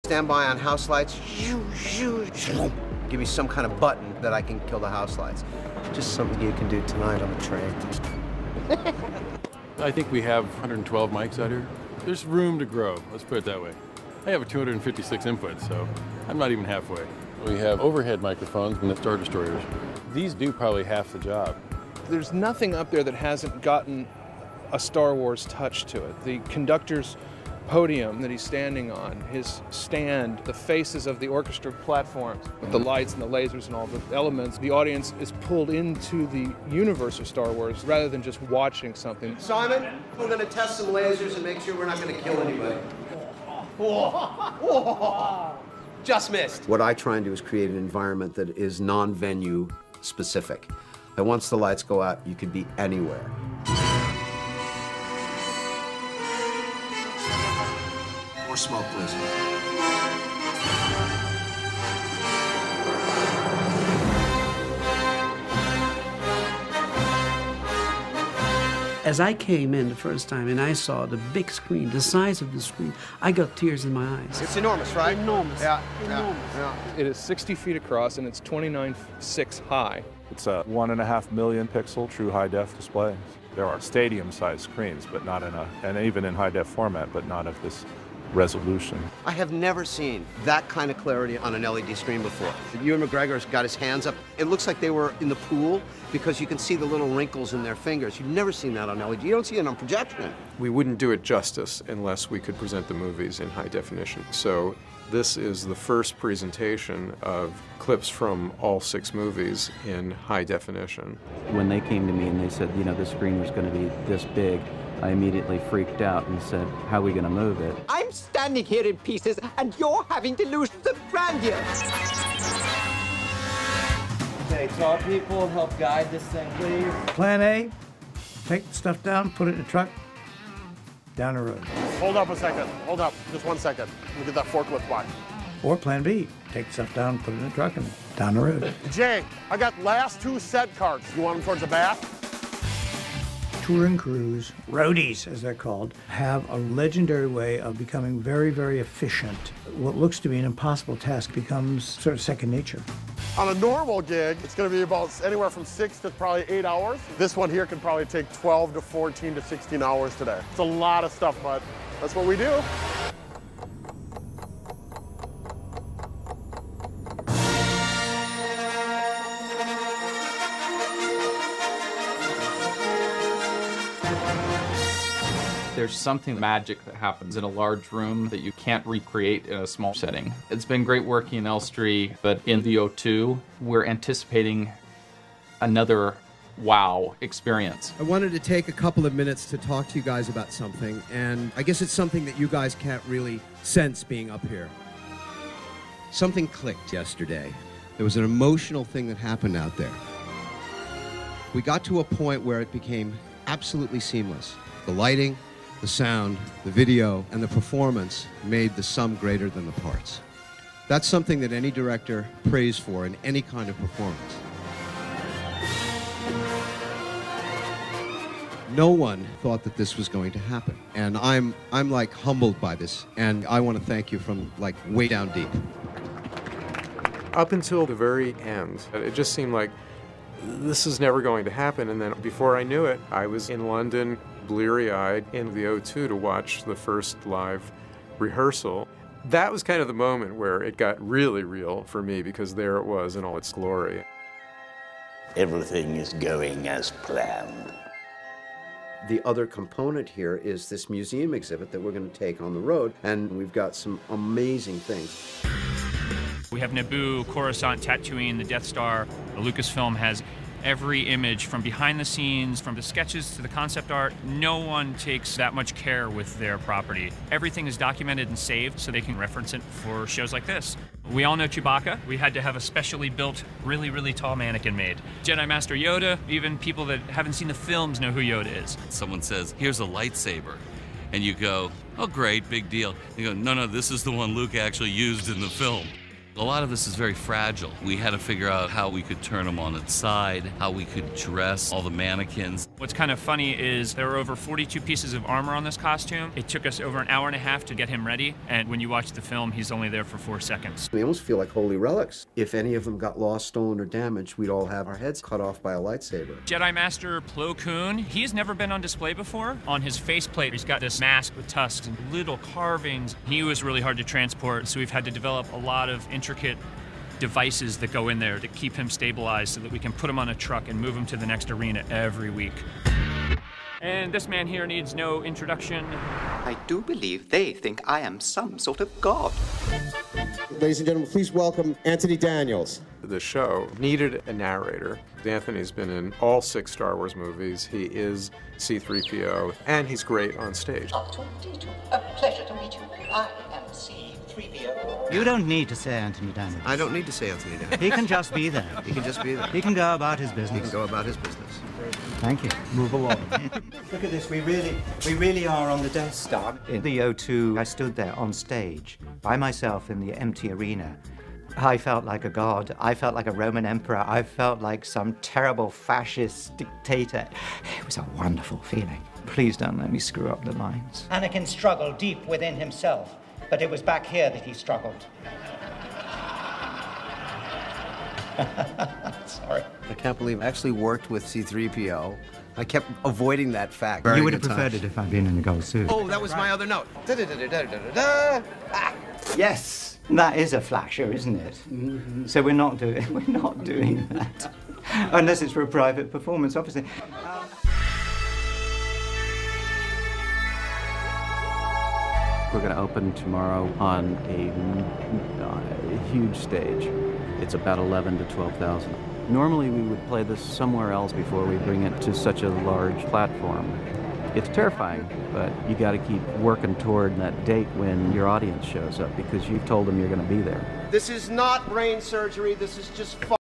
Stand by on house lights. Give me some kind of button that I can kill the house lights. Just something you can do tonight on the train. I think we have 112 mics out here. There's room to grow, let's put it that way. I have a 256 inputs, so I'm not even halfway. We have overhead microphones and the Star Destroyers. These do probably half the job. There's nothing up there that hasn't gotten a Star Wars touch to it. The conductor's podium that he's standing on, his stand, the faces of the orchestra platforms, with the lights and the lasers and all the elements, the audience is pulled into the universe of Star Wars rather than just watching something. Simon, we're going to test some lasers and make sure we're not going to kill anybody. Just missed. What I try and do is create an environment that is non-venue specific. That once the lights go out, you could be anywhere. More smoke, please. As I came in the first time and I saw the big screen, the size of the screen, I got tears in my eyes. It's enormous, right? Enormous. Yeah, enormous. Yeah. It is 60 feet across and it's 29.6 high. It's a 1.5 million pixel true high-def display. There are stadium-sized screens, but not in and even in high-def format, but not of this resolution. I have never seen that kind of clarity on an LED screen before. Ewan McGregor's got his hands up. It looks like they were in the pool because you can see the little wrinkles in their fingers. You've never seen that on LED. You don't see it on projection. We wouldn't do it justice unless we could present the movies in high definition. So this is the first presentation of clips from all 6 movies in high definition. When they came to me and they said, you know, the screen was going to be this big, I immediately freaked out and said, how are we going to move it? I'm standing here in pieces, and you're having delusions of grandeur. Okay, tall people, help guide this thing, please. Plan A, take the stuff down, put it in the truck, down the road. Hold up a second. Hold up. Just 1 second. Let me get that forklift back. Or Plan B, take the stuff down, put it in the truck, and down the road. Jay, I got last 2 set carts. You want them towards the back? Touring crews, roadies as they're called, have a legendary way of becoming very, very efficient. What looks to be an impossible task becomes sort of second nature. On a normal gig, it's going to be about anywhere from 6 to probably 8 hours. This one here could probably take 12 to 14 to 16 hours today. It's a lot of stuff, but that's what we do. There's something magic that happens in a large room that you can't recreate in a small setting. It's been great working in Elstree, but in the O2, we're anticipating another wow experience. I wanted to take a couple of minutes to talk to you guys about something, and I guess it's something that you guys can't really sense being up here. Something clicked yesterday. There was an emotional thing that happened out there. We got to a point where it became absolutely seamless. The lighting, the sound, the video, and the performance made the sum greater than the parts. That's something that any director prays for in any kind of performance. No one thought that this was going to happen, and I'm like humbled by this, and I want to thank you from like way down deep. Up until the very end, it just seemed like this is never going to happen, and then before I knew it, I was in London, bleary-eyed, in the O2 to watch the first live rehearsal. That was kind of the moment where it got really real for me, because there it was in all its glory. Everything is going as planned. The other component here is this museum exhibit that we're going to take on the road, and we've got some amazing things. We have Naboo, Coruscant, Tatooine, the Death Star. Lucasfilm has every image from behind the scenes, from the sketches to the concept art. No one takes that much care with their property. Everything is documented and saved so they can reference it for shows like this. We all know Chewbacca. We had to have a specially built, really, really tall mannequin made. Jedi Master Yoda, even people that haven't seen the films know who Yoda is. Someone says, here's a lightsaber. And you go, oh great, big deal. You go, no, this is the one Luke actually used in the film. A lot of this is very fragile. We had to figure out how we could turn them on its side, how we could dress all the mannequins. What's kind of funny is there were over 42 pieces of armor on this costume. It took us over an hour and a half to get him ready, and when you watch the film, he's only there for 4 seconds. They almost feel like holy relics. If any of them got lost, stolen, or damaged, we'd all have our heads cut off by a lightsaber. Jedi Master Plo Koon, he's never been on display before. On his faceplate, he's got this mask with tusks and little carvings. He was really hard to transport, so we've had to develop a lot of intricate devices that go in there to keep him stabilized so that we can put him on a truck and move him to the next arena every week. And this man here needs no introduction. I do believe they think I am some sort of god. Ladies and gentlemen, please welcome Anthony Daniels. The show needed a narrator. Anthony's been in all 6 Star Wars movies. He is C-3PO, and he's great on stage. A pleasure to meet you. I am C-3PO. You don't need to say Anthony Daniels. I don't need to say Anthony Daniels. He can just be there. He can just be there. He can go about his business. He can go about his business. Thank you. Move along. Look at this, we really are on the Death Star. In the O2, I stood there on stage by myself in the empty arena. I felt like a god. I felt like a Roman emperor. I felt like some terrible fascist dictator. It was a wonderful feeling. Please don't let me screw up the lines. Anakin struggled deep within himself, but it was back here that he struggled. Sorry. I can't believe I actually worked with C-3PO. I kept avoiding that fact. You would have preferred it if I'd been in the gold suit. Oh, that was my other note. Yes, that is a flasher, isn't it? Mm-hmm. So we're not doing that. Unless it's for a private performance, obviously. We're going to open tomorrow on a huge stage. It's about 11 to 12,000. Normally we would play this somewhere else before we bring it to such a large platform. It's terrifying, but you got to keep working toward that date when your audience shows up because you've told them you're going to be there. This is not brain surgery. This is just fun.